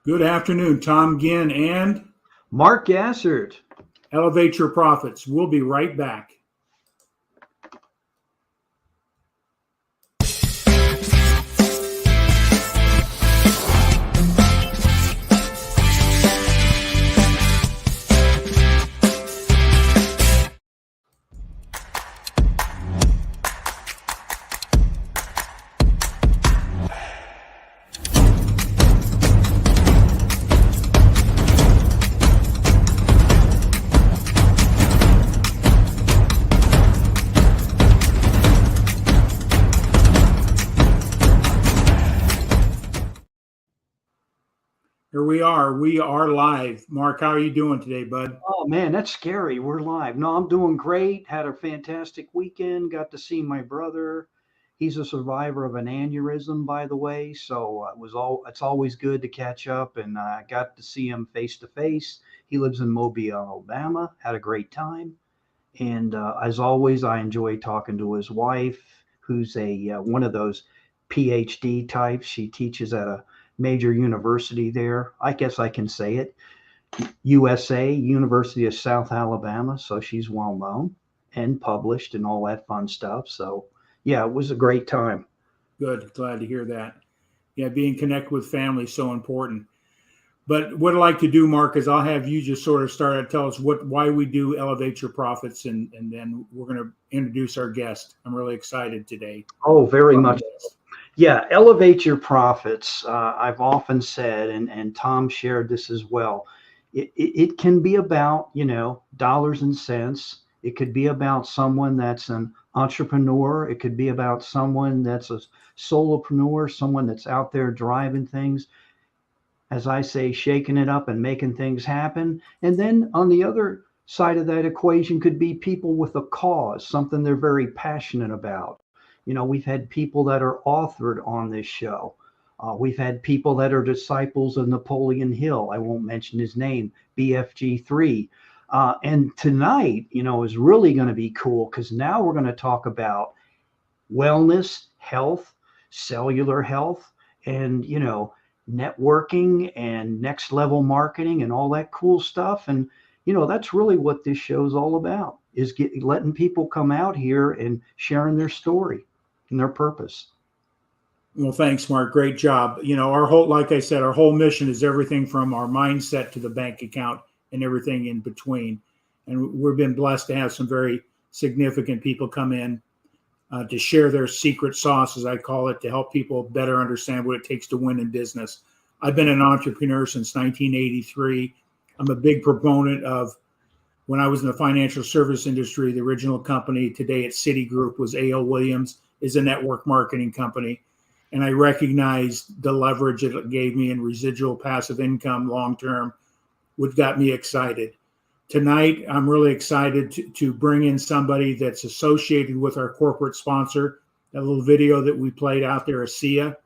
Good afternoon, Tom Ginn and Mark Gassert. Elevate Your Profits. We'll be right back. Here we are. We are live. Mark, how are you doing today, bud? Oh man, that's scary. We're live. No, I'm doing great. Had a fantastic weekend. Got to see my brother. He's a survivor of an aneurysm, by the way. So it's always good to catch up, and I got to see him face to face. He lives in Mobile, Alabama. Had a great time, and as always, I enjoy talking to his wife, who's a one of those PhD types. She teaches at a major university there. I guess I can say it. USA, University of South Alabama. So she's well known and published and all that fun stuff. So yeah, it was a great time. Good. Glad to hear that. Yeah, being connected with family is so important. But what I'd like to do, Mark, is I'll have you just sort of start to tell us why we do Elevate Your Profits, and then we're going to introduce our guest. I'm really excited today. Oh, very much. Yeah, Elevate Your Profits. I've often said, and Tom shared this as well. It can be about, dollars and cents. It could be about someone that's an entrepreneur. It could be about someone that's a solopreneur, someone that's out there driving things, as I say, shaking it up and making things happen. And then on the other side of that equation could be people with a cause, something they're very passionate about. We've had people that are authored on this show. We've had people that are disciples of Napoleon Hill. I won't mention his name, BFG3. And tonight, is really going to be cool because now we're going to talk about wellness, health, cellular health, and, networking and next level marketing and all that cool stuff. And, that's really what this show's all about, is letting people come out here and sharing their story and their purpose. Well, thanks, Mark. Great job. Like I said, our whole mission is everything from our mindset to the bank account and everything in between. And we've been blessed to have some very significant people come in to share their secret sauce, as I call it, to help people better understand what it takes to win in business. I've been an entrepreneur since 1983. I'm a big proponent of, when I was in the financial service industry, the original company today at Citigroup was A.L. Williams, is a network marketing company. And I recognized the leverage it gave me in residual passive income long-term, which got me excited. Tonight, I'm really excited to bring in somebody that's associated with our corporate sponsor. That little video that we played out there, Asia.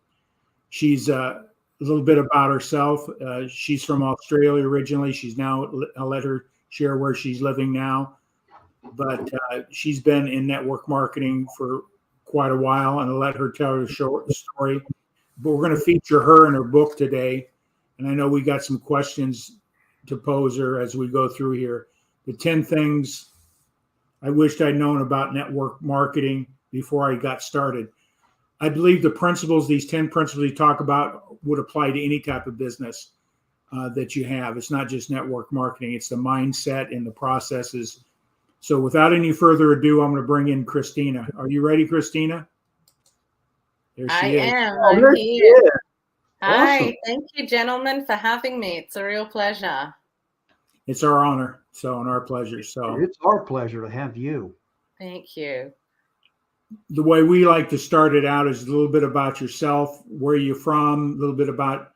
She's a little bit about herself. She's from Australia originally. She's now, I'll let her share where she's living now. But she's been in network marketing for quite a while, and I'll let her tell her short story. But we're going to feature her in her book today. And I know we got some questions to pose her as we go through here. The 10 things I wished I'd known about network marketing before I got started. I believe these 10 principles you talk about would apply to any type of business that you have. It's not just network marketing. It's the mindset and the processes. So without any further ado, I'm going to bring in Cristina. Are you ready, Cristina? There she is. I'm here. Hi, awesome. Thank you, gentlemen, for having me. It's a real pleasure. It's our honor, and our pleasure. So it's our pleasure to have you. Thank you. The way we like to start it out is a little bit about yourself, where you're from, a little bit about,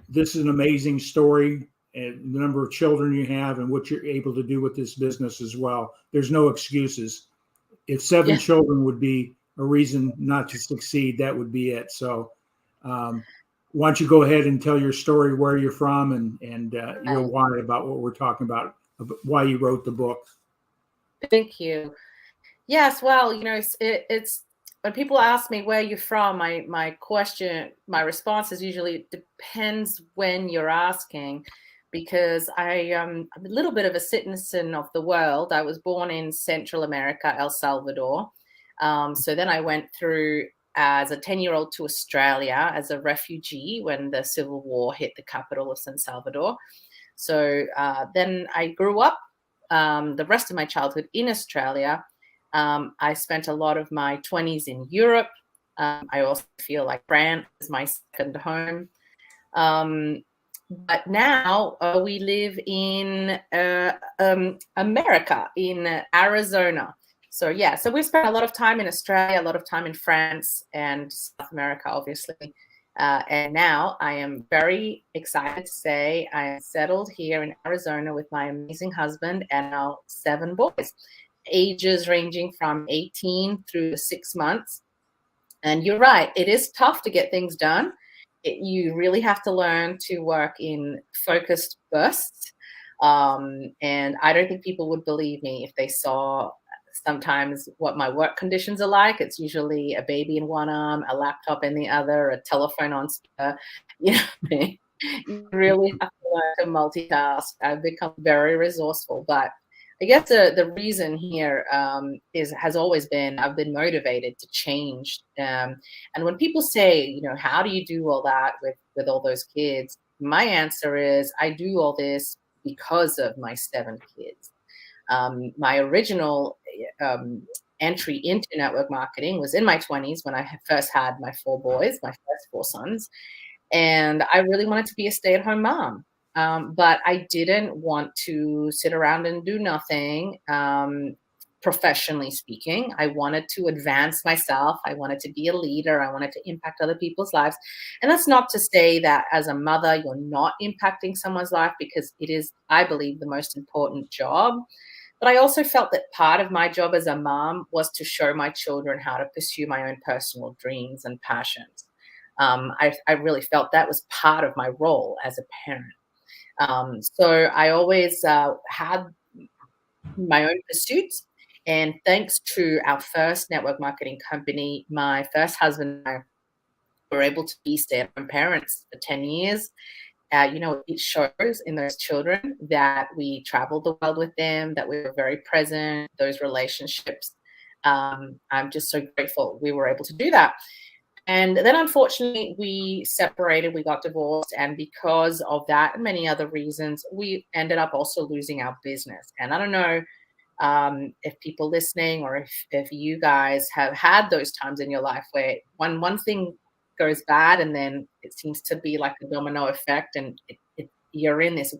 this is an amazing story, and the number of children you have and what you're able to do with this business as well. There's no excuses. If 7 children would be a reason not to succeed, that would be it. So why don't you go ahead and tell your story, where you're from, and your why about what we're talking about why you wrote the book. Thank you. Yes, well, it's when people ask me where you're from, my response is usually it depends when you're asking, because I'm a little bit of a citizen of the world. I was born in Central America, El Salvador. So then I went through as a 10-year-old to Australia as a refugee when the Civil War hit the capital of San Salvador. So then I grew up the rest of my childhood in Australia. I spent a lot of my 20s in Europe. I also feel like France is my second home. But now we live in America, in Arizona. So yeah, so we spent a lot of time in Australia, a lot of time in France and South America, obviously. And now I am very excited to say I am settled here in Arizona with my amazing husband and our 7 boys, ages ranging from 18 through 6 months. And you're right, it is tough to get things done. You really have to learn to work in focused bursts. And I don't think people would believe me if they saw sometimes what my work conditions are like. It's usually a baby in one arm, a laptop in the other, a telephone on speaker. You know, you really have to learn to multitask. I've become very resourceful, but I guess the reason here has always been I've been motivated to change. And when people say, you know, how do you do all that with all those kids? My answer is I do all this because of my 7 kids. My original entry into network marketing was in my 20s when I first had my 4 boys, my first 4 sons. And I really wanted to be a stay-at-home mom. But I didn't want to sit around and do nothing, professionally speaking. I wanted to advance myself. I wanted to be a leader. I wanted to impact other people's lives. And that's not to say that as a mother, you're not impacting someone's life, because it is, I believe, the most important job. But I also felt that part of my job as a mom was to show my children how to pursue my own personal dreams and passions. I really felt that was part of my role as a parent. So I always had my own pursuits. And thanks to our first network marketing company, my first husband and I were able to be stay-at-home parents for 10 years. You know, it shows in those children that we traveled the world with them, that we were very present, those relationships. I'm just so grateful we were able to do that. And then unfortunately, we separated, we got divorced. And because of that and many other reasons, we ended up also losing our business. And I don't know if people listening or if you guys have had those times in your life where one thing goes bad and then it seems to be like a domino effect, and you're in this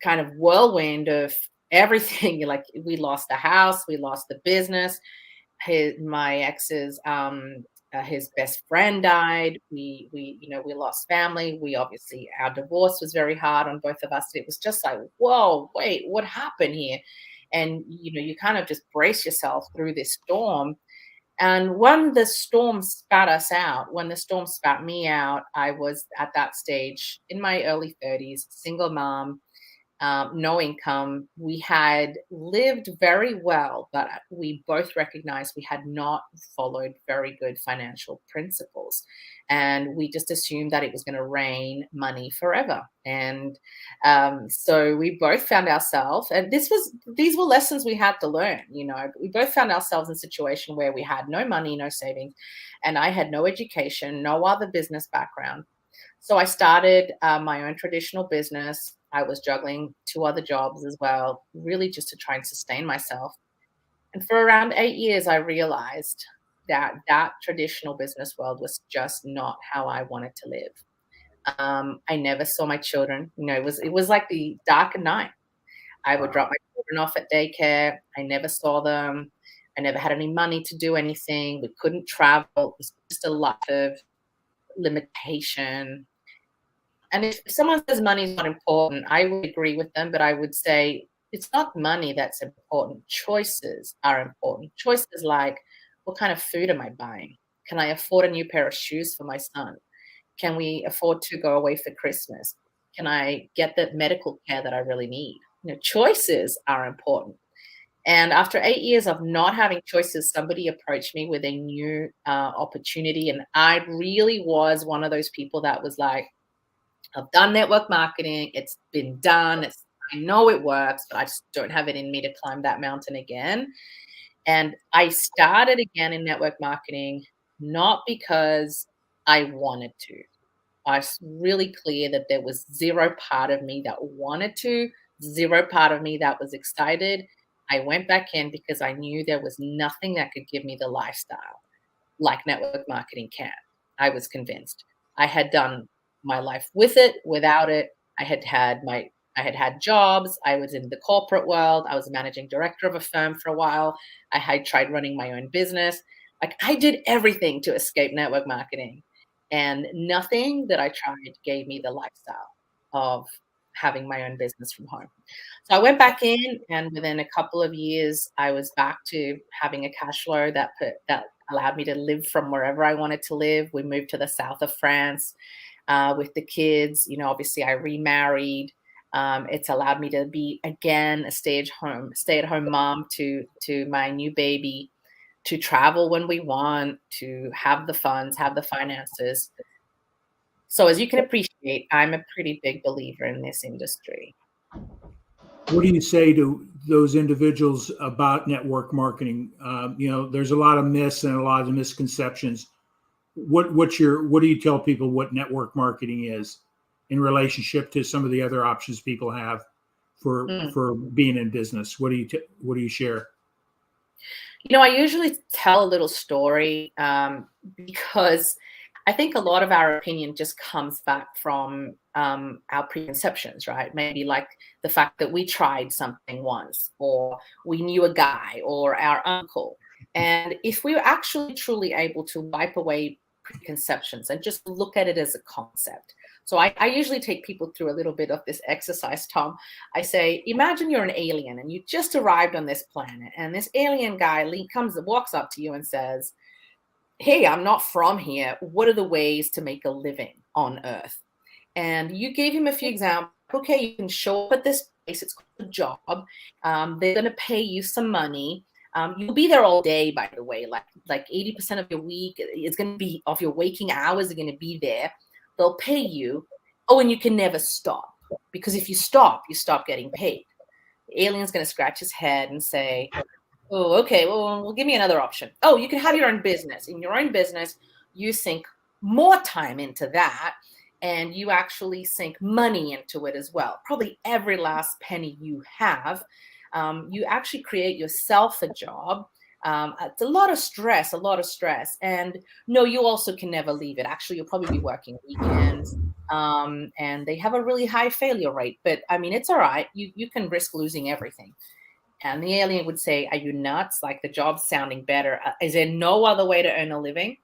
kind of whirlwind of everything. You're like, we lost the house, we lost the business. My ex's his best friend died. We lost family. We obviously, our divorce was very hard on both of us. It was just like, whoa, wait, what happened here? And you kind of just brace yourself through this storm. And when the storm spat us out, when the storm spat me out, I was at that stage in my early 30s, single mom, no income. We had lived very well, but we both recognized we had not followed very good financial principles. And we just assumed that it was going to rain money forever. And so we both found ourselves, and these were lessons we had to learn. We both found ourselves in a situation where we had no money, no savings, and I had no education, no other business background. So I started my own traditional business. I was juggling 2 other jobs as well, really just to try and sustain myself. And for around 8 years, I realized that traditional business world was just not how I wanted to live. I never saw my children. It was like the dark of night. I would drop my children off at daycare. I never saw them. I never had any money to do anything. We couldn't travel. It was just a lot of limitation. And if someone says money is not important, I would agree with them, but I would say it's not money that's important. Choices are important. Choices like, what kind of food am I buying? Can I afford a new pair of shoes for my son? Can we afford to go away for Christmas? Can I get the medical care that I really need? Choices are important. And after 8 years of not having choices, somebody approached me with a new opportunity. And I really was one of those people that was like, I've done network marketing. It's been done. I know it works, but I just don't have it in me to climb that mountain again. And I started again in network marketing, not because I wanted to. I was really clear that there was zero part of me that wanted to, zero part of me that was excited. I went back in because I knew there was nothing that could give me the lifestyle like network marketing can. I was convinced. I had done my life with it, without it. I had had jobs. I was in the corporate world. I was a managing director of a firm for a while. I had tried running my own business. Like I did everything to escape network marketing. And nothing that I tried gave me the lifestyle of having my own business from home. So I went back in, and within a couple of years, I was back to having a cash flow that allowed me to live from wherever I wanted to live. We moved to the south of France with the kids. You know, obviously, I remarried. It's allowed me to be again a stay-at-home mom to my new baby, to travel when we want, to have the funds, have the finances. So as you can appreciate, I'm a pretty big believer in this industry. What do you say to those individuals about network marketing? You know, there's a lot of myths and a lot of misconceptions. What do you tell people what network marketing is in relationship to some of the other options people have for being in business? What do you share? You know, I usually tell a little story because I think a lot of our opinion just comes back from our preconceptions, right? Maybe like the fact that we tried something once, or we knew a guy, or our uncle. And if we were actually truly able to wipe away preconceptions and just look at it as a concept. So I usually take people through a little bit of this exercise, Tom. I say, imagine you're an alien and you just arrived on this planet, and this alien guy walks up to you and says, hey, I'm not from here. What are the ways to make a living on Earth? And you gave him a few examples. Okay, you can show up at this place. It's called a job. They're going to pay you some money. You'll be there all day, by the way. Like 80% of your week is going to be of your waking hours are going to be there. They'll pay you. Oh, and you can never stop, because if you stop getting paid. The alien's going to scratch his head and say, oh, okay, well, give me another option. Oh, you can have your own business. In your own business, you sink more time into that, and you actually sink money into it as well. Probably every last penny you have. You actually create yourself a job. It's a lot of stress. And no, you also can never leave it. Actually, you'll probably be working weekends. And they have a really high failure rate. But I mean, it's all right. You can risk losing everything. And the alien would say, are you nuts? Like, the job's sounding better. Is there no other way to earn a living?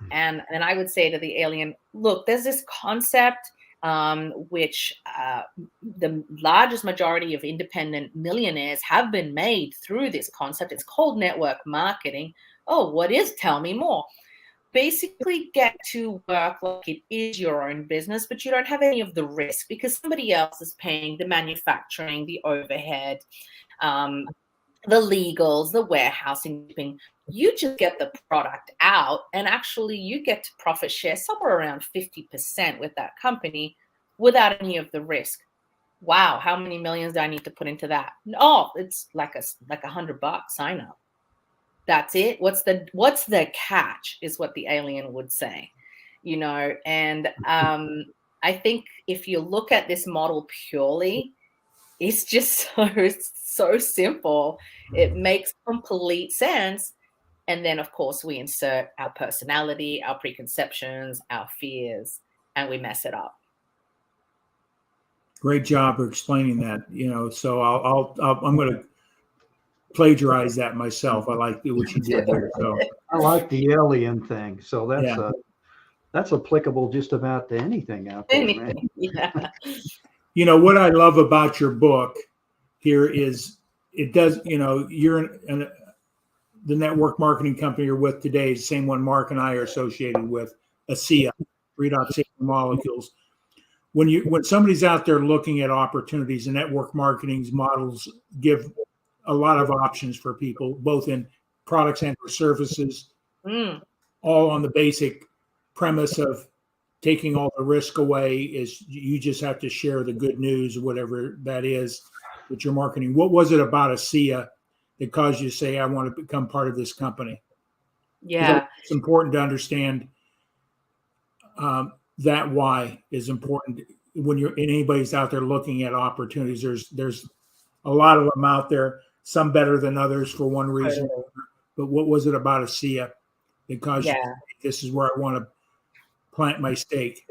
And then I would say to the alien, look, there's this concept which the largest majority of independent millionaires have been made through this concept. It's called network marketing. Oh, what is? Tell me more. Basically get to work like it is your own business, but you don't have any of the risk because somebody else is paying the manufacturing, the overhead, the legals, the warehousing. You just get the product out, and actually you get to profit share somewhere around 50% with that company without any of the risk. Wow, how many millions do I need to put into that? Oh, it's like $100 sign up. That's it. What's the catch is what the alien would say, you know. And I think if you look at this model purely, it's just so simple. It makes complete sense. And then, of course, we insert our personality, our preconceptions, our fears, and we mess it up. Great job of explaining that. You know, so I'm going to plagiarize that myself. I like what you did there. So I like the alien thing. So that's applicable just about to anything out there, man. Yeah. You know, what I love about your book here is it does, you know, you're the network marketing company you're with today is the same one Mark and I are associated with, ASEA, redox molecules. When somebody's out there looking at opportunities, and network marketing's models give a lot of options for people, both in products and for services, Mm. all on the basic premise of taking all the risk away. Is you just have to share the good news, whatever that is, with your marketing. What was it about ASEA that caused you to say, I want to become part of this company? Yeah. It's important to understand that why is important when you're anybody's out there looking at opportunities. There's a lot of them out there, some better than others for one reason. But what was it about ASEA that caused you to say, this is where I want to plant my stake?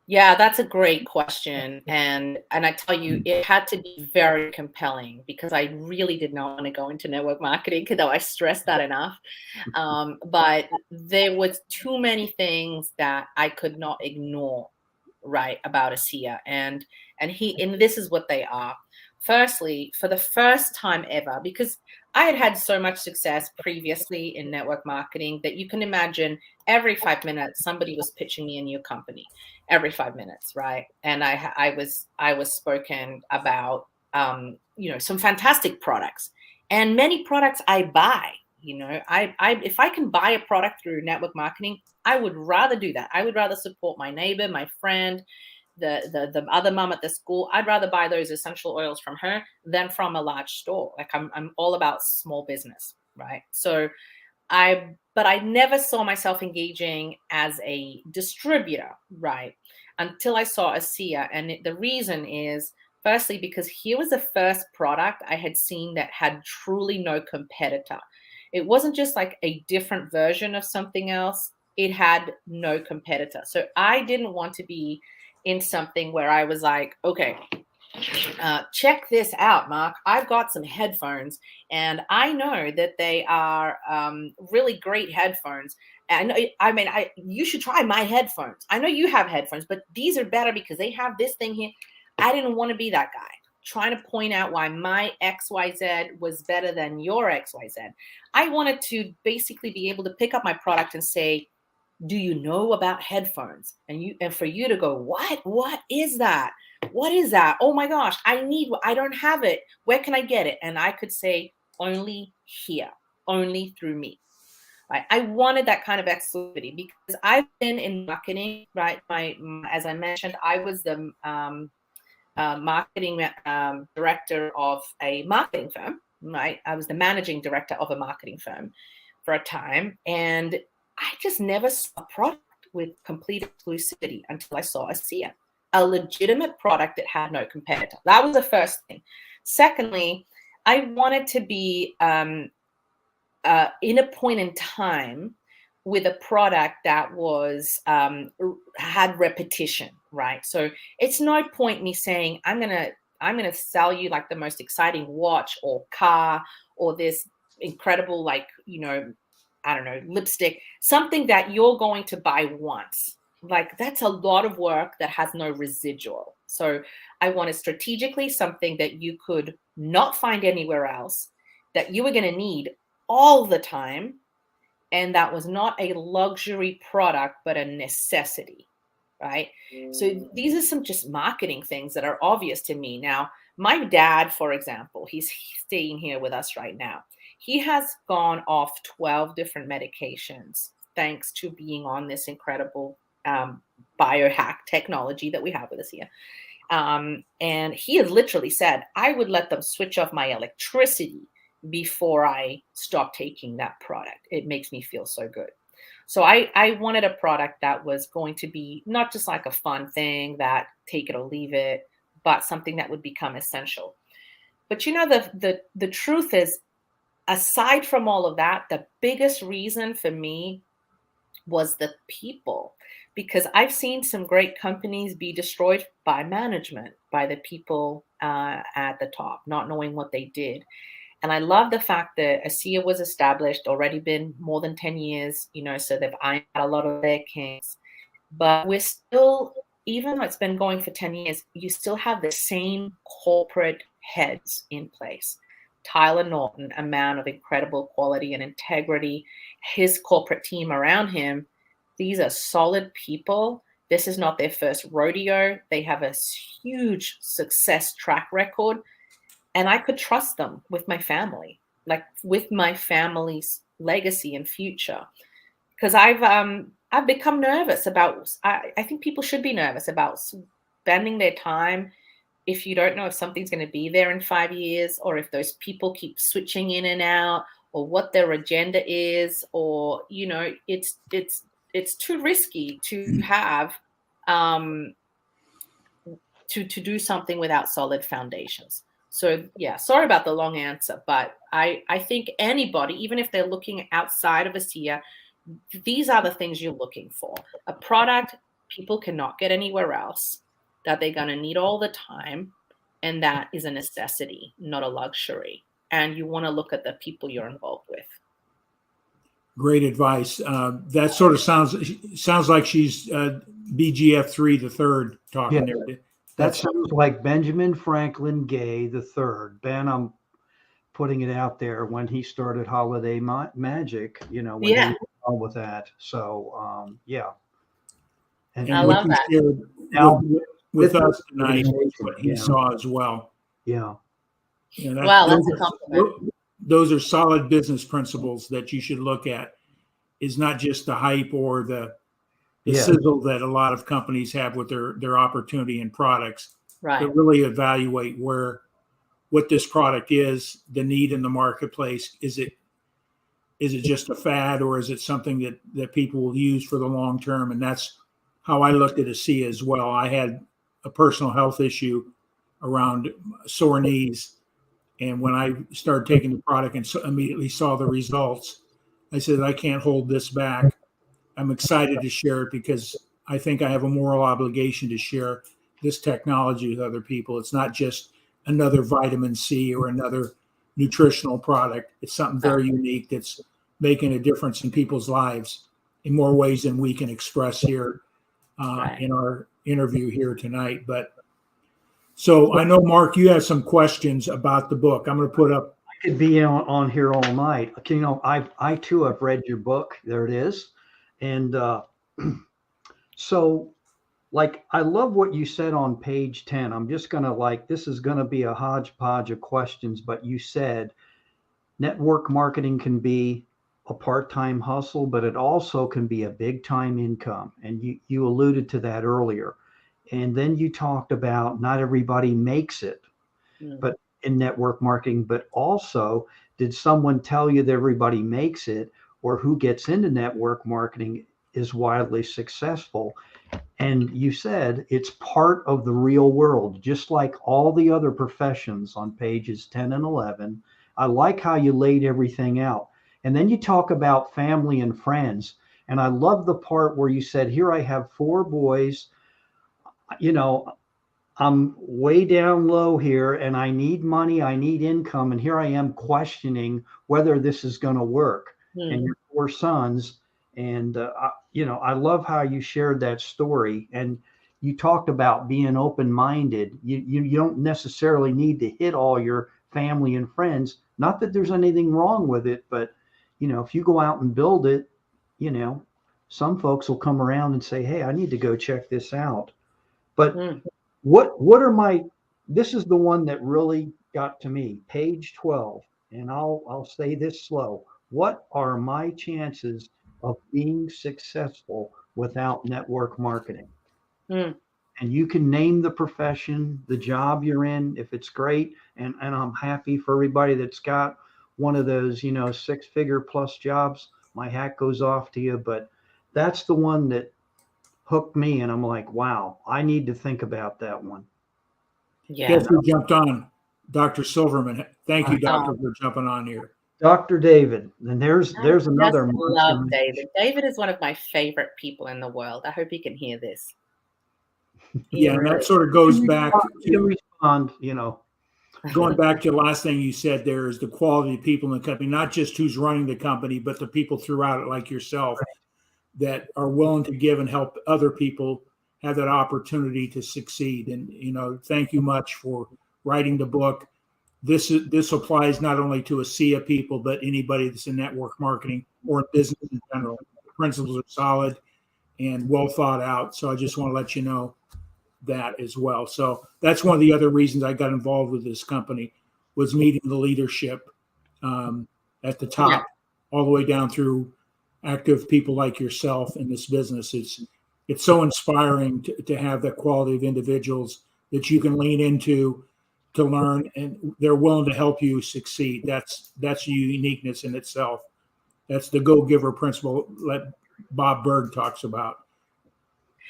Yeah, that's a great question. And I tell you, it had to be very compelling because I really did not want to go into network marketing, though I stressed that enough. But there was too many things that I could not ignore, right, about ASEA. And this is what they are. Firstly, for the first time ever, because I had had so much success previously in network marketing that you can imagine every 5 minutes somebody was pitching me a new company. Every 5 minutes, right? And I was spoken about, some fantastic products, and many products I buy. I if I can buy a product through network marketing, I would rather do that. I would rather support my neighbor, my friend, the other mom at the school. I'd rather buy those essential oils from her than from a large store. Like I'm all about small business, right? So but I never saw myself engaging as a distributor, right? Until I saw ASEA. And the reason is, firstly, because here was the first product I had seen that had truly no competitor. It wasn't just like a different version of something else. It had no competitor. So I didn't want to be in something where I was like, okay, check this out, Mark. I've got some headphones, and I know that they are really great headphones. And you should try my headphones. I know you have headphones, but these are better because they have this thing here. I didn't want to be that guy trying to point out why my XYZ was better than your XYZ. I wanted to basically be able to pick up my product and say, do you know about headphones? And for you to go, what is that? What is that? Oh my gosh, I don't have it. Where can I get it? And I could say, only here, only through me. Right? I wanted that kind of exclusivity because I've been in marketing, right? As I mentioned, I was the marketing director of a marketing firm, right? I was the managing director of a marketing firm for a time. And I just never saw a product with complete exclusivity until I saw ASEA, a legitimate product that had no competitor. That was the first thing. Secondly, I wanted to be in a point in time with a product that was had repetition, right? So it's no point me saying I'm gonna sell you like the most exciting watch or car or this incredible I don't know, lipstick, something that you're going to buy once. Like that's a lot of work that has no residual. So I wanted strategically something that you could not find anywhere else, that you were going to need all the time, and that was not a luxury product, but a necessity, right? So these are some just marketing things that are obvious to me. Now, my dad, for example, he's staying here with us right now. He has gone off 12 different medications thanks to being on this incredible biohack technology that we have with us here. And he has literally said, I would let them switch off my electricity before I stop taking that product. It makes me feel so good. So I wanted a product that was going to be not just like a fun thing that take it or leave it, but something that would become essential. But the truth is, aside from all of that, the biggest reason for me was the people, because I've seen some great companies be destroyed by management, by the people at the top, not knowing what they did. And I love the fact that ASEA was established, already been more than 10 years, so they've ironed out a lot of their kinks. But we're still, even though it's been going for 10 years, you still have the same corporate heads in place. Tyler Norton, a man of incredible quality and integrity, his corporate team around him, these are solid people. This is not their first rodeo. They have a huge success track record. and I could trust them with my family, like with my family's legacy and future. Because I've become nervous about, I think people should be nervous about spending their time if you don't know if something's going to be there in 5 years, or if those people keep switching in and out, or what their agenda is, or, you know, it's too risky to have to do something without solid foundations. So yeah, sorry about the long answer, but I think anybody, even if they're looking outside of ASEA, these are the things you're looking for. A product people cannot get anywhere else, that they're going to need all the time, and that is a necessity, not a luxury. And you want to look at the people you're involved with. Great advice. That sort of sounds like she's BGF3 the third talking there. That sounds like Benjamin Franklin Gay the third. Ben, I'm putting it out there, when he started Holiday Magic, you know, when he was involved with that. So yeah. And I love that. Now, with us tonight, what he saw as well. Yeah. You know, wow, that's a compliment. Those are solid business principles that you should look at. Is not just the hype or the sizzle that a lot of companies have with their opportunity and products, right? But really evaluate what this product is, the need in the marketplace. Is it just a fad, or is it something that people will use for the long term? And that's how I looked at ASEA as well. I had a personal health issue around sore knees. And when I started taking the product and immediately saw the results, I said, I can't hold this back. I'm excited to share it because I think I have a moral obligation to share this technology with other people. It's not just another vitamin C or another nutritional product. It's something very unique that's making a difference in people's lives in more ways than we can express here in our interview here tonight. But so I know, Mark, you have some questions about the book. I'm going to put up. I could be on here all night. You know, I too have read your book. There it is. And so, like, I love what you said on page 10. I'm just going to, this is going to be a hodgepodge of questions, but you said network marketing can be a part-time hustle, but it also can be a big-time income. And you alluded to that earlier. And then you talked about not everybody makes it, but in network marketing, but also, did someone tell you that everybody makes it, or who gets into network marketing is wildly successful? And you said it's part of the real world, just like all the other professions on pages 10 and 11. I like how you laid everything out. And then you talk about family and friends. And I love the part where you said, here I have 4 boys, you know, I'm way down low here and I need money, I need income. And here I am questioning whether this is going to work. And your 4 sons. And, you know, I love how you shared that story. And you talked about being open-minded. You don't necessarily need to hit all your family and friends. Not that there's anything wrong with it, but, you know, if you go out and build it, you know, some folks will come around and say, hey, I need to go check this out. But what are this is the one that really got to me, page 12, and I'll say this slow. What are my chances of being successful without network marketing? And you can name the profession, the job you're in, if it's great. And I'm happy for everybody that's got one of those, you know, 6-figure plus jobs. My hat goes off to you, but that's the one that hooked me. And I'm like, wow, I need to think about that one. Yeah. Guess who jumped on? Dr. Silverman. Thank you, Doctor, for jumping on here. Dr. David. And there's another. I love David. David is one of my favorite people in the world. I hope he can hear this. Yeah, and that sort of goes back to respond, you know. Going back to the last thing you said, there is the quality of people in the company, not just who's running the company, but the people throughout it, like yourself, that are willing to give and help other people have that opportunity to succeed. And, you know, thank you much for writing the book. This applies not only to ASEA people, but anybody that's in network marketing or in business in general. The principles are solid and well thought out. So I just want to let you know that as well. So that's one of the other reasons I got involved with this company. was meeting the leadership at the top, all the way down through active people like yourself in this business. It's so inspiring to have that quality of individuals that you can lean into to learn, and they're willing to help you succeed. That's a uniqueness in itself. That's the go-giver principle that Bob Berg talks about.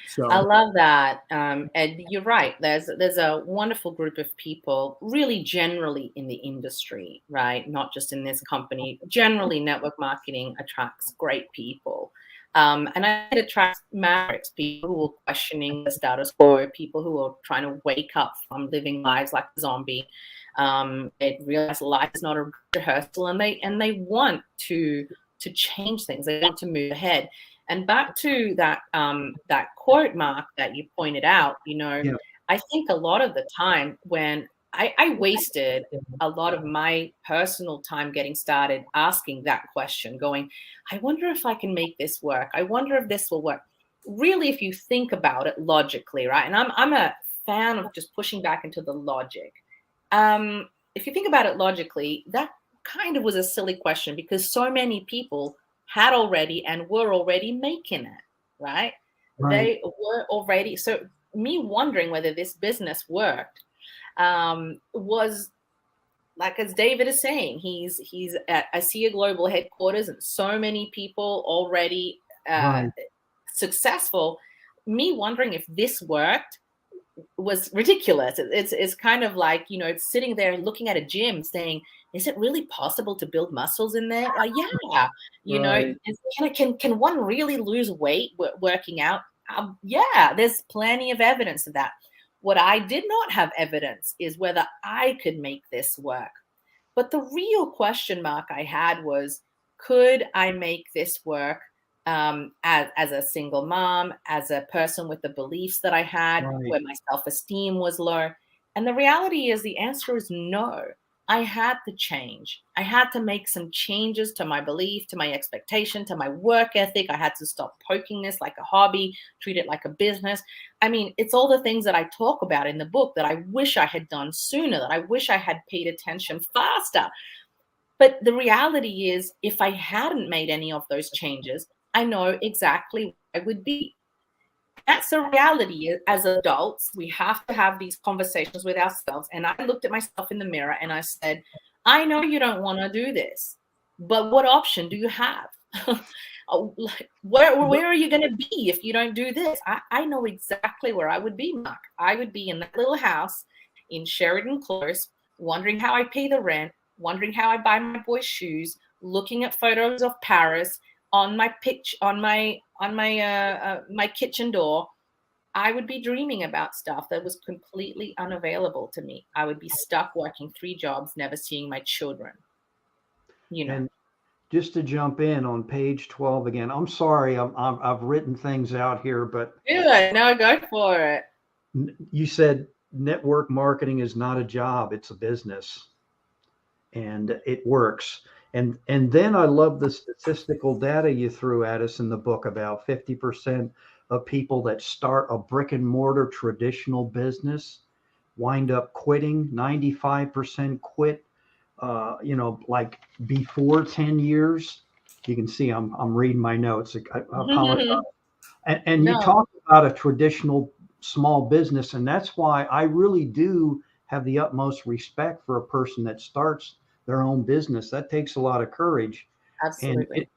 So I love that. And you're right. There's a wonderful group of people, really generally in the industry, right? Not just in this company. Generally, network marketing attracts great people. And it attracts mavericks, people who are questioning the status quo, people who are trying to wake up from living lives like a zombie. They realize life is not a rehearsal, and they want to change things. They want to move ahead. And back to that that quote, Mark, that you pointed out, I think a lot of the time when I wasted a lot of my personal time getting started asking that question, going, I wonder if I can make this work. I wonder if this will work. Really, if you think about it logically, right? And I'm a fan of just pushing back into the logic. If you think about it logically, that kind of was a silly question because so many people had already and were already making it, right? They were already. So me wondering whether this business worked was, like, as David is saying, he's at ASEA Global headquarters and so many people already successful. Me wondering if this worked was ridiculous. It's kind of like, it's sitting there looking at a gym saying, is it really possible to build muscles in there? Yeah. Can one really lose weight working out? Yeah, there's plenty of evidence of that. What I did not have evidence is whether I could make this work. But the real question mark I had was, could I make this work as a single mom, as a person with the beliefs that I had, where my self-esteem was low? And the reality is the answer is no. I had to change. I had to make some changes to my belief, to my expectation, to my work ethic. I had to stop poking this like a hobby, treat it like a business. I mean, it's all the things that I talk about in the book that I wish I had done sooner, that I wish I had paid attention faster. But the reality is, if I hadn't made any of those changes, I know exactly where I would be. That's a reality. As adults, we have to have these conversations with ourselves. And I looked at myself in the mirror and I said, I know you don't want to do this, but what option do you have? Where are you going to be if you don't do this? I know exactly where I would be, Mark. I would be in that little house in Sheridan Close, wondering how I pay the rent, wondering how I buy my boys shoes, looking at photos of Paris on my my kitchen door. I would be dreaming about stuff that was completely unavailable to me. I would be stuck working 3 jobs, never seeing my children. And just to jump in on page 12 again, I'm sorry, I've written things out here, but good. No, go for it. You said network marketing is not a job; it's a business, and it works. And then I love the statistical data you threw at us in the book about 50% of people that start a brick and mortar traditional business wind up quitting. 95% quit, like before 10 years. You can see I'm reading my notes. I apologize. And you talk about a traditional small business, and that's why I really do have the utmost respect for a person that starts their own business. That takes a lot of courage. Absolutely.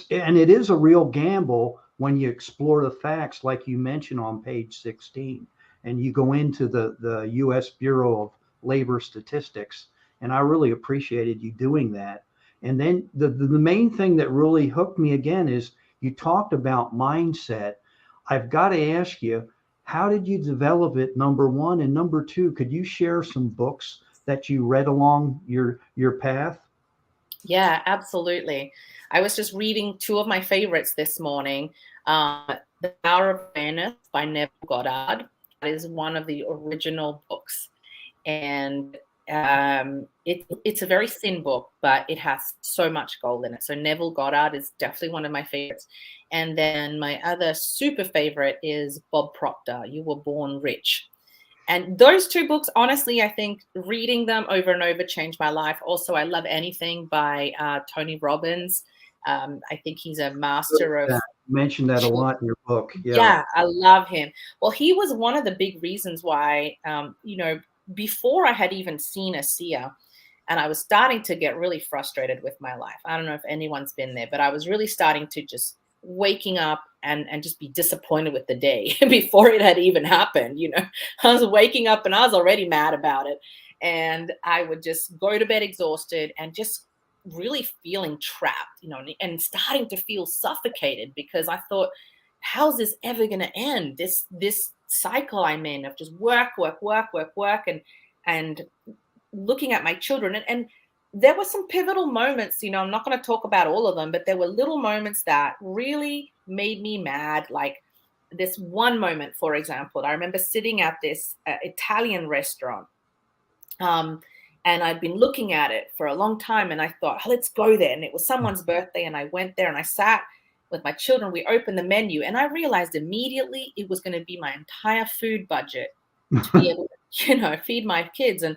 And it is a real gamble when you explore the facts, like you mentioned on page 16, and you go into the U.S. Bureau of Labor Statistics. And I really appreciated you doing that. And then the main thing that really hooked me again is you talked about mindset. I've got to ask you, how did you develop it, number one? And number two, could you share some books that you read along your path? Yeah, absolutely. I was just reading 2 of my favorites this morning. The Power of Awareness by Neville Goddard. That is one of the original books. And it's a very thin book, but it has so much gold in it. So Neville Goddard is definitely one of my favorites. And then my other super favorite is Bob Proctor, You Were Born Rich. And those two books, honestly, I think reading them over and over changed my life. Also, I love anything by Tony Robbins. I think he's a master of. You mentioned that a lot in your book. Yeah, I love him. Well, he was one of the big reasons why, before I had even seen a seer, and I was starting to get really frustrated with my life. I don't know if anyone's been there, but I was really starting to just waking up and just be disappointed with the day before it had even happened. I was waking up and I was already mad about it. And I would just go to bed exhausted and just really feeling trapped, and starting to feel suffocated because I thought, how's this ever going to end? This cycle I'm in of just work, and looking at my children. And there were some pivotal moments, I'm not going to talk about all of them, but there were little moments that really made me mad. Like this one moment, for example, I remember sitting at this Italian restaurant. And I'd been looking at it for a long time and I thought, oh, let's go there. And it was someone's birthday and I went there and I sat with my children. We opened the menu and I realized immediately it was going to be my entire food budget to be able to, feed my kids. And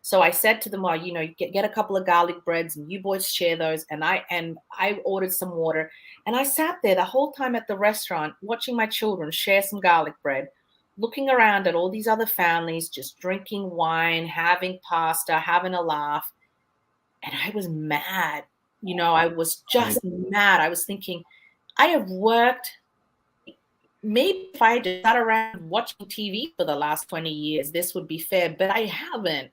so I said to them, well, get a couple of garlic breads and you boys share those. And I ordered some water and I sat there the whole time at the restaurant watching my children share some garlic bread, looking around at all these other families, just drinking wine, having pasta, having a laugh. And I was mad. I was just mad. I was thinking, I have worked, maybe if I had just sat around watching TV for the last 20 years, this would be fair, but I haven't.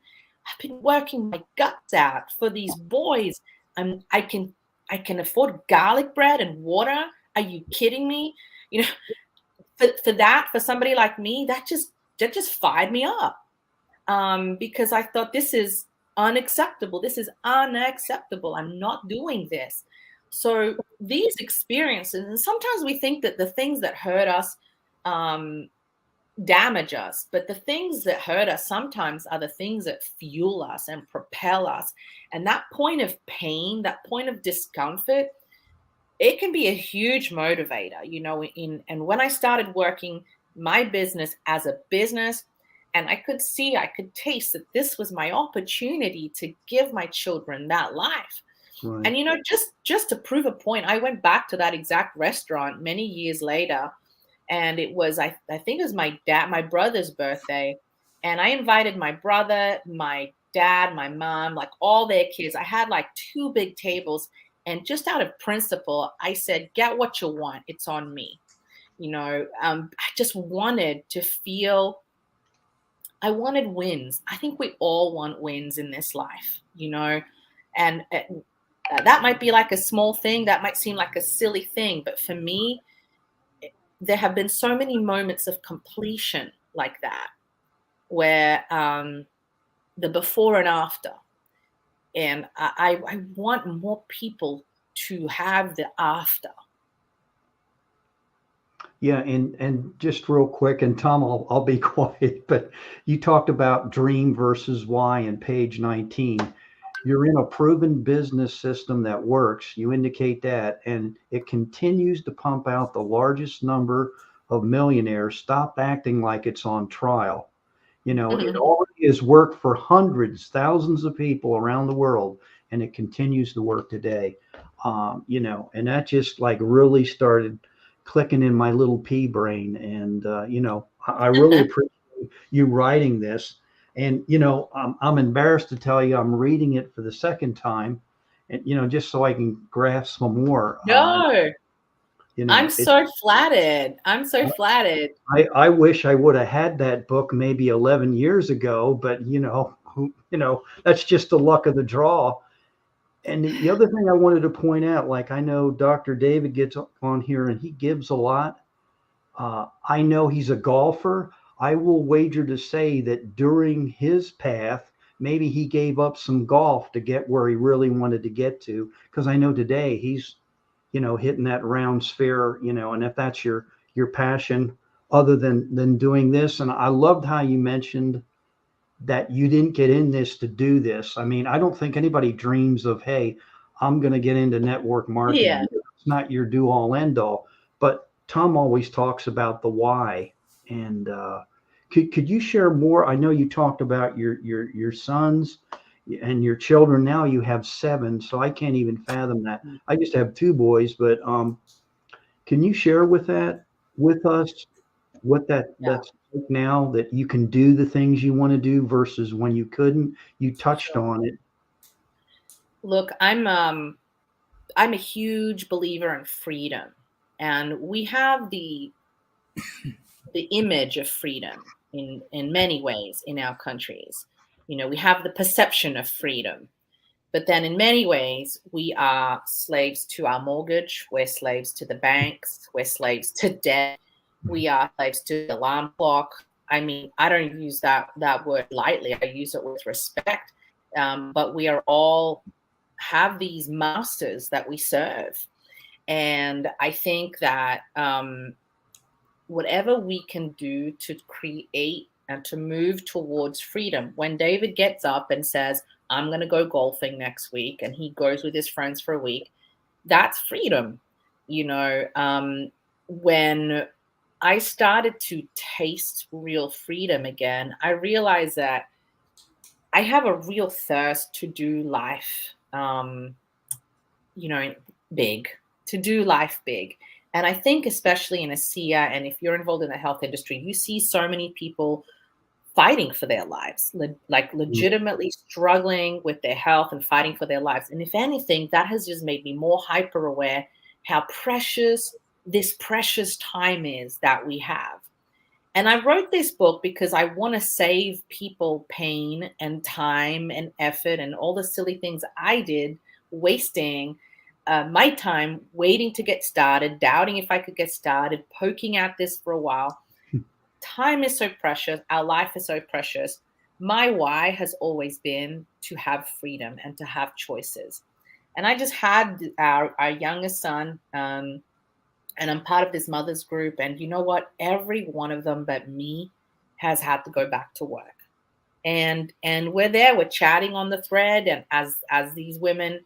I've been working my guts out for these boys. I can afford garlic bread and water. Are you kidding me? For somebody like me, that just fired me up, because I thought this is unacceptable. This is unacceptable. I'm not doing this. So these experiences, and sometimes we think that the things that hurt us damage us, but the things that hurt us sometimes are the things that fuel us and propel us. And that point of pain, that point of discomfort, it can be a huge motivator, and when I started working my business as a business, and I could taste that this was my opportunity to give my children that life. Right. And, just to prove a point, I went back to that exact restaurant many years later, and it was, I think it was my brother's birthday. And I invited my brother, my dad, my mom, like all their kids. I had like 2 big tables. And just out of principle, I said, get what you want. It's on me. I just wanted to feel, I wanted wins. I think we all want wins in this life, and that might be like a small thing. That might seem like a silly thing. But for me, there have been so many moments of completion like that, where the before and after. And I want more people to have the after. Yeah, and just real quick, and Tom, I'll be quiet, but you talked about dream versus why in page 19. You're in a proven business system that works. You indicate that, and it continues to pump out the largest number of millionaires. Stop acting like it's on trial. It already has worked for hundreds, thousands of people around the world, and it continues to work today. And that just like really started clicking in my little pea brain. And, I really appreciate you writing this. And, I'm embarrassed to tell you, I'm reading it for the second time, and, just so I can grasp some more. No. I'm so flattered. I'm so flattered. I wish I would have had that book maybe 11 years ago, but that's just the luck of the draw. And the other thing I wanted to point out, like I know Dr. David gets on here and he gives a lot. I know he's a golfer. I will wager to say that during his path, maybe he gave up some golf to get where he really wanted to get to. Because I know today he's hitting that round sphere, and if that's your passion other than doing this. And I loved how you mentioned that you didn't get in this to do this. I mean, I don't think anybody dreams of, hey, I'm going to get into network marketing. Yeah. It's not your do all end all, but Tom always talks about the why. And, Could you share more? I know you talked about your sons and your children. Now you have 7, so I can't even fathom that. I just have 2 boys, but can you share with us what Yeah. that's like now, that you can do the things you want to do versus when you couldn't? You touched on it. Look, I'm a huge believer in freedom, and we have the image of freedom in many ways in our countries. You know, we have the perception of freedom, but then in many ways we are slaves to our mortgage, we're slaves to the banks, we're slaves to debt, we are slaves to the alarm clock. I mean, I don't use that word lightly, I use it with respect. But we are all have these masters that we serve. And I think that whatever we can do to create and to move towards freedom, when David gets up and says, I'm going to go golfing next week, and he goes with his friends for a week, that's freedom. You know, when I started to taste real freedom again, I realized that I have a real thirst to do life, you know, big, to do life big. And I think especially in ASEA, and if you're involved in the health industry, you see so many people fighting for their lives, like legitimately struggling with their health and fighting for their lives. And if anything, that has just made me more hyper aware how precious this precious time is that we have. And I wrote this book because I want to save people pain and time and effort and all the silly things I did, wasting my time waiting to get started, doubting if I could get started, poking at this for a while. Time is so precious. Our life is so precious. My why has always been to have freedom and to have choices. And I just had our youngest son, and I'm part of this mother's group. And you know what? Every one of them but me has had to go back to work. And we're there, we're chatting on the thread, and as these women,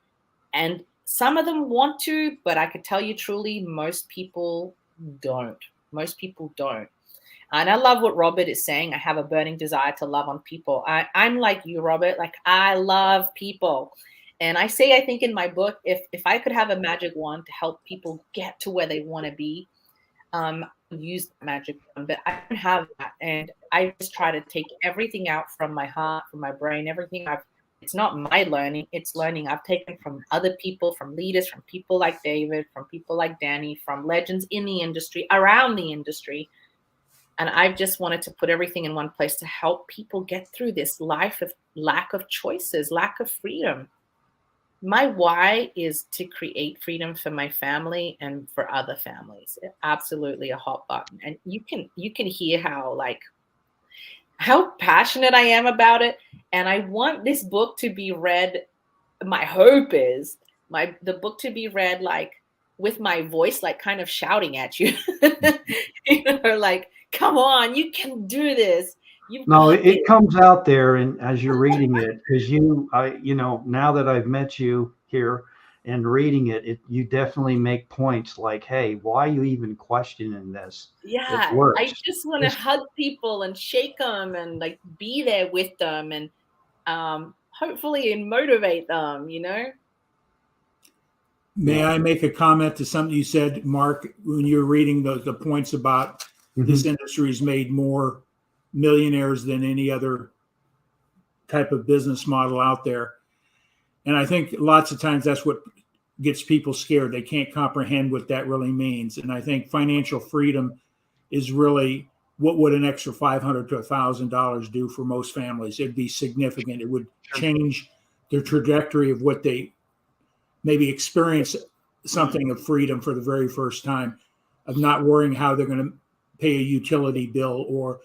and some of them want to, but I could tell you truly, most people don't. Most people don't. And I love what Robert is saying. I have a burning desire to love on people. I'm like you, Robert. Like, I love people. And I say, I think in my book, if I could have a magic wand to help people get to where they want to be, I would use the magic wand. But I don't have that. And I just try to take everything out from my heart, from my brain, everything it's not my learning, it's learning I've taken from other people, from leaders, from people like David, from people like Danny, from legends in the industry, around the industry. And I've just wanted to put everything in one place to help people get through this life of lack of choices, lack of freedom. My why is to create freedom for my family and for other families. Absolutely a hot button. And you can hear how passionate I am about it. And I want this book to be read. My hope is the book to be read like with my voice, like kind of shouting at you, you know, like, come on, you can do this. No, it comes out there, and as you're reading it, because now that I've met you here and reading it, you definitely make points like, hey, why are you even questioning this? Yeah, It works. I just want to hug people and shake them and like be there with them and hopefully and motivate them, you know? May I make a comment to something you said, Mark, when you're reading the points about this industry has made more millionaires than any other type of business model out there. And I think lots of times that's what gets people scared. They can't comprehend what that really means. And I think financial freedom is really what would an extra $500 to $1,000 do for most families. It'd be significant. It would change the trajectory of what they maybe experience, something of freedom for the very first time, of not worrying how they're going to pay a utility bill or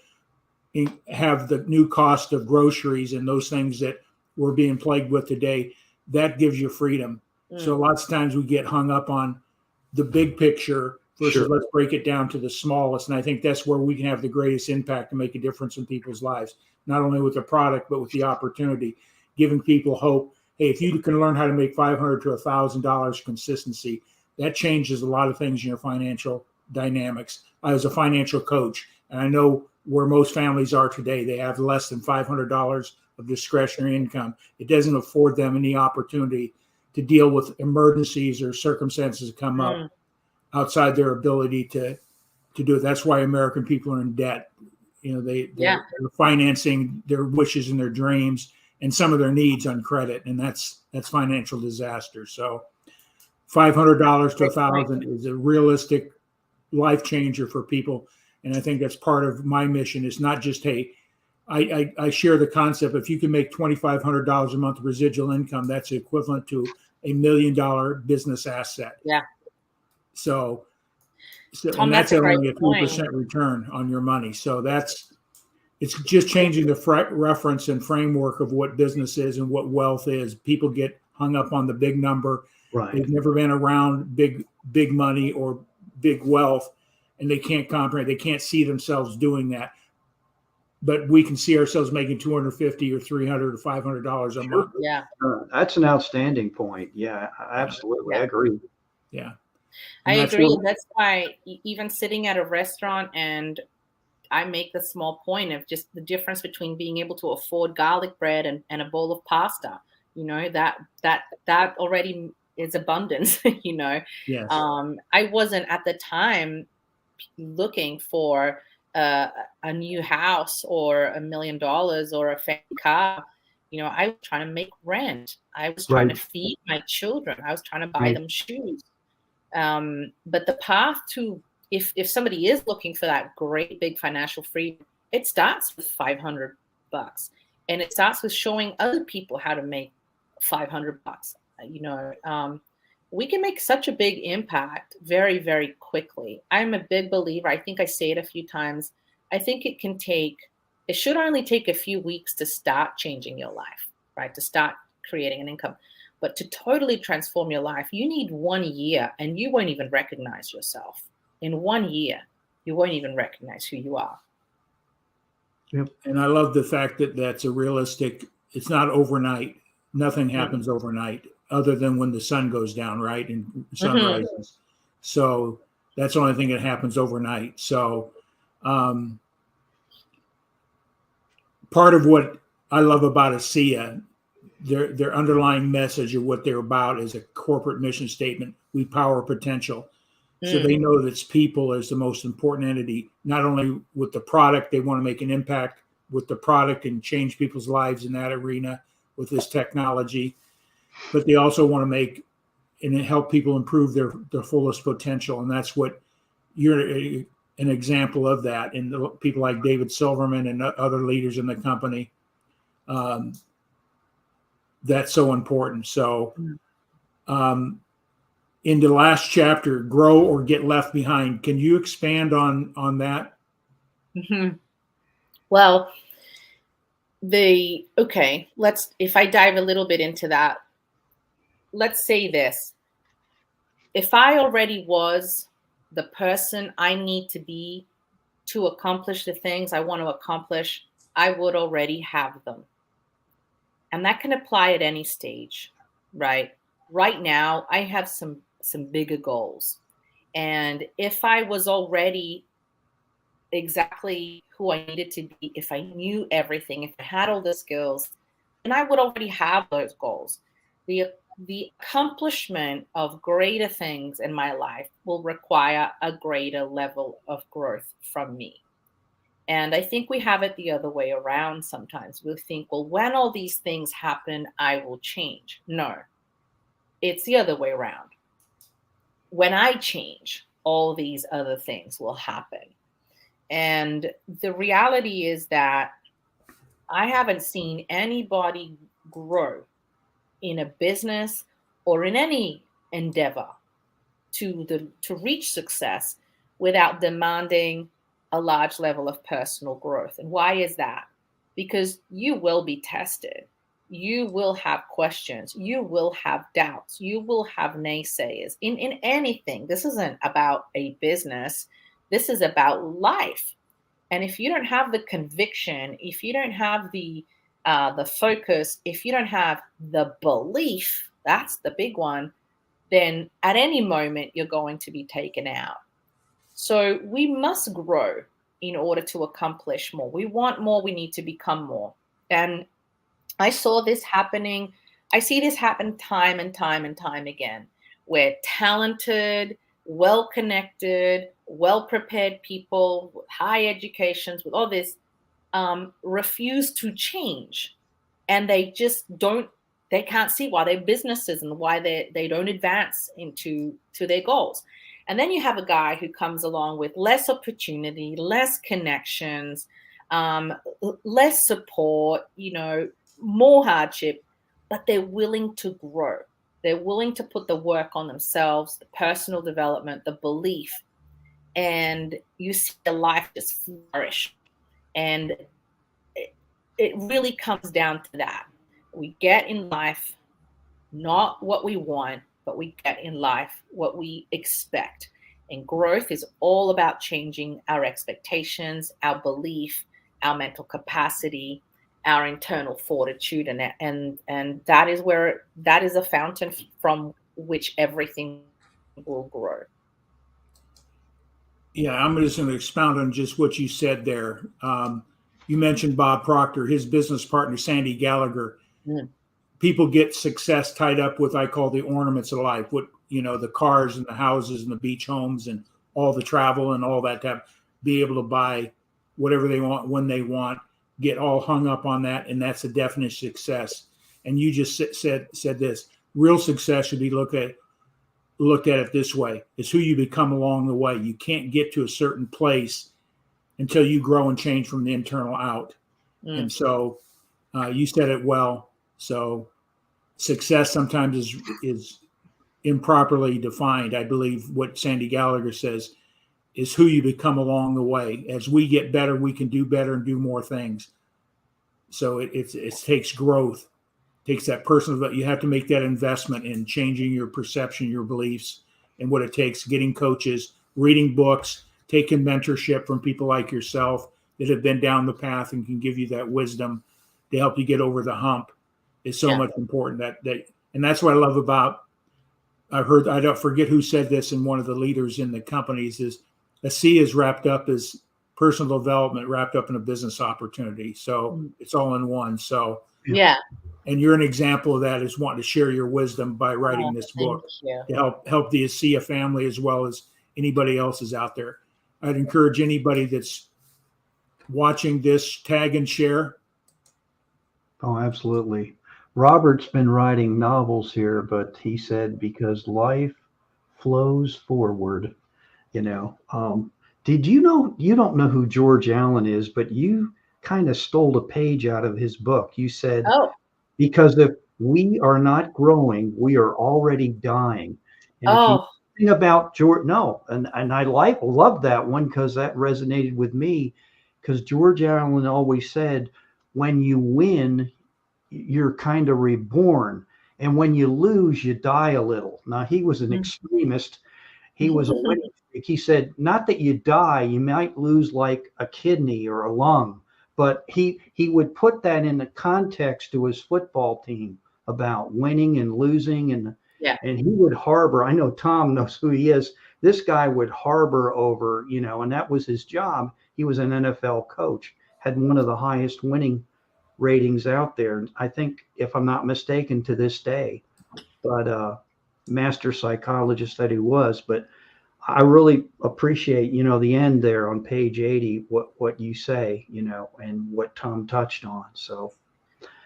have the new cost of groceries and those things that we're being plagued with today. That gives you freedom. So lots of times we get hung up on the big picture versus let's break it down to the smallest. And I think that's where we can have the greatest impact to make a difference in people's lives, not only with the product, but with the opportunity, giving people hope. Hey, if you can learn how to make $500 to $1,000 consistency, that changes a lot of things in your financial dynamics. I was a financial coach, and I know where most families are today. They have less than $500 of discretionary income. It doesn't afford them any opportunity to deal with emergencies or circumstances that come up outside their ability to do it. That's why American people are in debt. They're financing their wishes and their dreams and some of their needs on credit, and that's financial disaster. So $500 to $1,000 is a realistic life changer for people. And I think that's part of my mission. It's not just, hey, I share the concept. If you can make $2,500 a month residual income, that's equivalent to $1 million business asset. Yeah. So Tom, and that's only a 3% point. return on your money. So it's just changing the reference and framework of what business is and what wealth is. People get hung up on the big number. Right. They've never been around big money or big wealth, and they can't comprehend. They can't see themselves doing that. But we can see ourselves making $250 or $300 or $500 a month. Yeah, that's an outstanding point. Yeah, absolutely. Yeah. I agree. Yeah, I agree. That's why even sitting at a restaurant, and I make the small point of just the difference between being able to afford garlic bread and a bowl of pasta. That already is abundance. Yes. I wasn't at the time looking for a new house or $1 million or a fancy car. I was trying to make rent. I was trying to feed my children. I was trying to buy them shoes. But the path to, if somebody is looking for that great big financial freedom, it starts with $500, and it starts with showing other people how to make $500. We can make such a big impact very, very quickly. I'm a big believer. I think I say it a few times. I think it should only take a few weeks to start changing your life, right? To start creating an income. But to totally transform your life, you need 1 year, and you won't even recognize yourself. In 1 year, you won't even recognize who you are. Yep. And I love the fact that that's a realistic, it's not overnight. Nothing happens overnight other than when the sun goes down, right? And sun rises. So that's the only thing that happens overnight. So part of what I love about ASEA, their underlying message of what they're about is a corporate mission statement. We power potential. So they know that people is the most important entity, not only with the product, they want to make an impact with the product and change people's lives in that arena with this technology, but they also want to make and help people improve their fullest potential. And that's what you're an example of that. And people like David Silverman and other leaders in the company, that's so important. So in the last chapter, grow or get left behind. Can you expand on that? Well, if I dive a little bit into that, let's say this. If I already was the person I need to be to accomplish the things I want to accomplish, I would already have them. And that can apply at any stage, right? Right now, I have some bigger goals. And if I was already exactly who I needed to be, if I knew everything, if I had all the skills, then I would already have those goals. The accomplishment of greater things in my life will require a greater level of growth from me. And I think we have it the other way around sometimes. We think, well, when all these things happen, I will change. No, it's the other way around. When I change, all these other things will happen. And the reality is that I haven't seen anybody grow in a business or in any endeavor to reach success without demanding a large level of personal growth. And why is that? Because you will be tested. You will have questions. You will have doubts. You will have naysayers in anything. This isn't about a business. This is about life. And if you don't have the conviction, if you don't have the focus, if you don't have the belief, that's the big one, then at any moment you're going to be taken out. So we must grow in order to accomplish more. We want more, we need to become more. And I saw this happening. I see this happen time and time and time again, where talented, well-connected, well-prepared people with high educations, with all this, refuse to change. And they just don't, they can't see why their businesses and why they don't advance to their goals. And then you have a guy who comes along with less opportunity, less connections, less support, more hardship, but they're willing to grow. They're willing to put the work on themselves, the personal development, the belief, and you see their life just flourish. And it really comes down to that. We get in life not what we want, but we get in life what we expect. And growth is all about changing our expectations, our belief, our mental capacity, our internal fortitude, and that is a fountain from which everything will grow. Yeah, I'm just going to expound on just what you said there. You mentioned Bob Proctor, his business partner, Sandy Gallagher. Mm. People get success tied up with, I call the ornaments of life, what, the cars and the houses and the beach homes and all the travel and all that to be able to buy whatever they want when they want, get all hung up on that. And that's a definite success. And you just said this, real success should be looked at it this way. It's who you become along the way. You can't get to a certain place until you grow and change from the internal out. Mm. And so you said it well. So success sometimes is improperly defined. I believe what Sandy Gallagher says is who you become along the way. As we get better, we can do better and do more things. So it takes growth, takes that personal, but you have to make that investment in changing your perception, your beliefs, and what it takes, getting coaches, reading books, taking mentorship from people like yourself that have been down the path and can give you that wisdom to help you get over the hump is so much important. And that's what I love about, I don't forget who said this, in one of the leaders in the companies, is a C is wrapped up as personal development wrapped up in a business opportunity. So it's all in one. So yeah. And you're an example of that, is wanting to share your wisdom by writing this book to help the ASEA family as well as anybody else is out there. I'd encourage anybody that's watching this, tag and share. Oh, absolutely. Robert's been writing novels here, but he said because life flows forward, Did you know, you don't know who George Allen is, but you kind of stole a page out of his book. You said, because if we are not growing, we are already dying. And if you think about George, and I love that one because that resonated with me, because George Allen always said, when you win, you're kind of reborn. And when you lose, you die a little. Now, he was an extremist. He was a winning streak. He said, not that you die, you might lose like a kidney or a lung, but he would put that in the context to his football team about winning and losing. And he would harbor, I know Tom knows who he is. This guy would harbor over, and that was his job. He was an NFL coach, had one of the highest winning ratings out there. I think, if I'm not mistaken, to this day, but master psychologist that he was. But I really appreciate, the end there on page 80, what you say, and what Tom touched on. So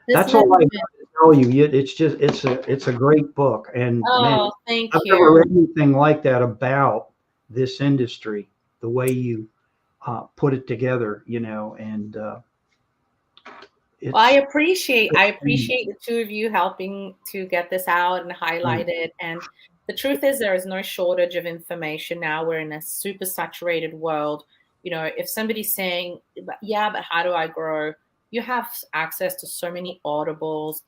that's all I have to tell you. It's a great book. And man, I've never read anything like that about this industry, the way you put it together, and I appreciate the two of you helping to get this out and highlight it. And the truth is, there is no shortage of information now. We're in a super saturated world. If somebody's saying, but how do I grow? You have access to so many audibles.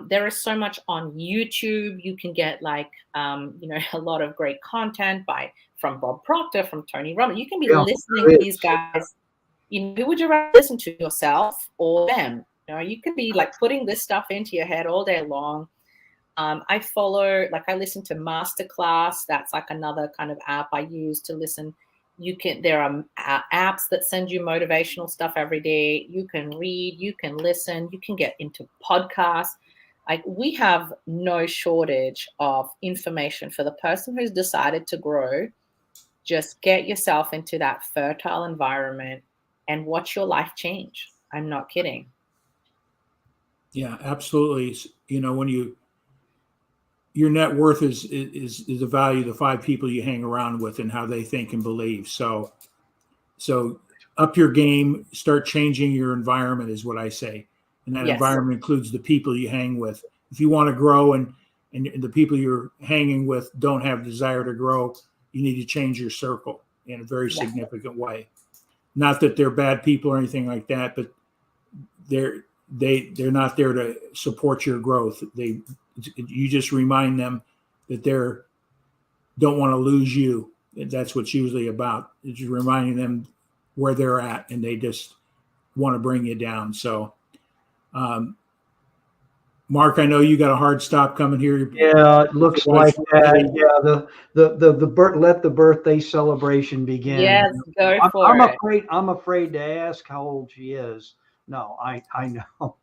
There is so much on YouTube. You can get a lot of great content from Bob Proctor, from Tony Robbins. You can be listening to these guys. Who would you rather listen to, yourself or them? You could be putting this stuff into your head all day long. I listen to Masterclass. That's another kind of app I use to listen. there are apps that send you motivational stuff every day. You can read, you can listen, you can get into podcasts. Like, we have no shortage of information for the person who's decided to grow. Just get yourself into that fertile environment and watch your life change. I'm not kidding. Yeah, absolutely. You know, when your net worth is the value of the 5 people you hang around with and how they think and believe. So up your game, start changing your environment is what I say. And that Yes. environment includes the people you hang with. If you want to grow and the people you're hanging with don't have desire to grow, you need to change your circle in a very significant way. Not that they're bad people or anything like that, but they're not there to support your growth. You just remind them that don't want to lose you. That's what's usually about. It's just reminding them where they're at, and they just want to bring you down. So, Mark, I know you got a hard stop coming here. Yeah, it looks like that. Yeah, let the birthday celebration begin. Yes, go for I'm it. I'm afraid to ask how old she is. No, I know.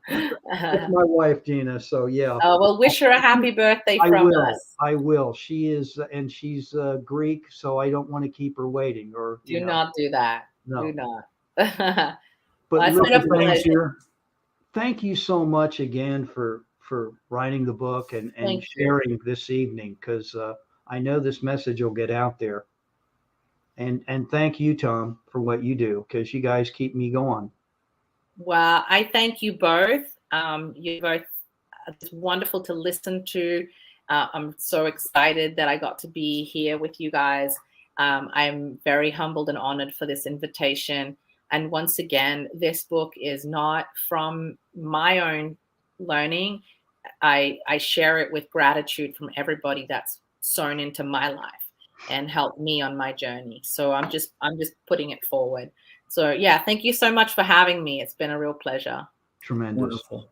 It's my wife, Gina. So yeah. Oh, well, wish her a happy birthday from us. I will. She is, and she's Greek, so I don't want to keep her waiting. Or Do not do that. No. Do not. But Thanks here. Thank you so much again for writing the book and sharing this evening, because I know this message will get out there. And thank you, Tom, for what you do, because you guys keep me going. Well, I thank you both. You're both, it's wonderful to listen to. I'm so excited that I got to be here with you guys. I'm very humbled and honored for this invitation. And once again, this book is not from my own learning. I share it with gratitude from everybody that's sown into my life and helped me on my journey. So I'm just putting it forward. So yeah, thank you so much for having me. It's been a real pleasure. Tremendous. Wonderful.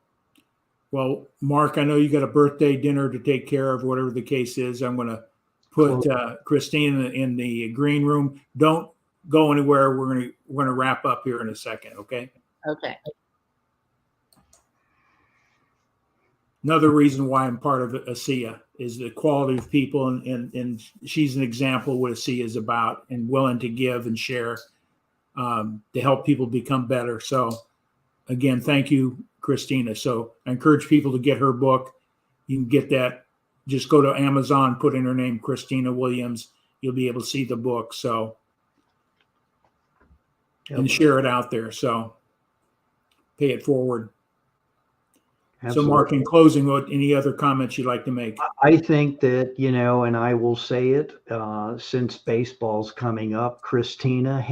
Well, Mark, I know you got a birthday dinner to take care of, whatever the case is. I'm going to put Christine in the green room. Don't go anywhere. We're going to wrap up here in a second. Okay. Okay. Another reason why I'm part of ASEA is the quality of people, and she's an example of what ASEA is about, and willing to give and share to help people become better. So again, thank you, Christina. So I encourage people to get her book. You can get that. Just go to Amazon, put in her name, Cristina Williams. You'll be able to see the book. So, and share it out there. So pay it forward. Absolutely. So Mark, in closing, any other comments you'd like to make? I think that, and I will say it, since baseball's coming up, Cristina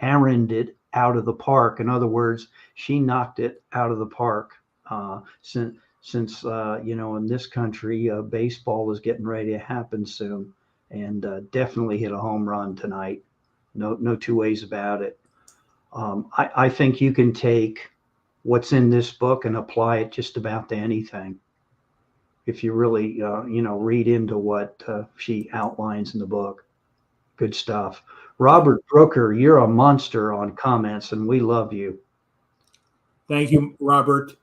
Aaroned it out of the park. In other words, she knocked it out of the park. Since in this country, baseball is getting ready to happen soon, and definitely hit a home run tonight. No two ways about it. I think you can take what's in this book and apply it just about to anything, if you really read into what she outlines in the book. Good stuff. Robert Brooker, you're a monster on comments, and we love you. Thank you, Robert.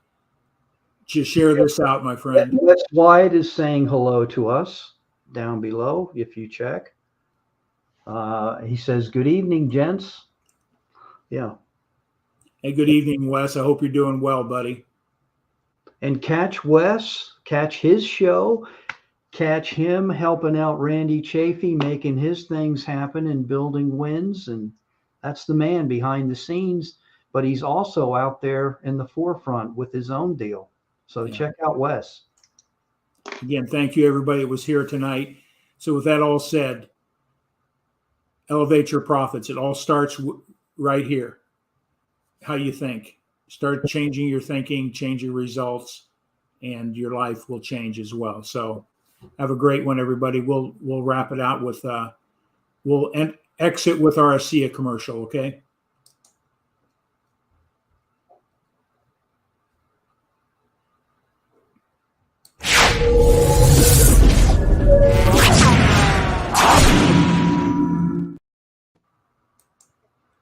Just share this out, my friend. Wes White is saying hello to us down below, if you check. He says, good evening, gents. Yeah. Hey, good evening, Wes. I hope you're doing well, buddy. And catch Wes, catch his show. Catch him helping out Randy Chafee, making his things happen and building wins. And that's the man behind the scenes, but he's also out there in the forefront with his own deal. So check out Wes. Again, thank you, everybody that was here tonight. So with that all said, elevate your profits. It all starts right here. How you think. Start changing your thinking, change your results, and your life will change as well. So have a great one, everybody. We'll wrap it out with we'll exit with our ASEA commercial, okay?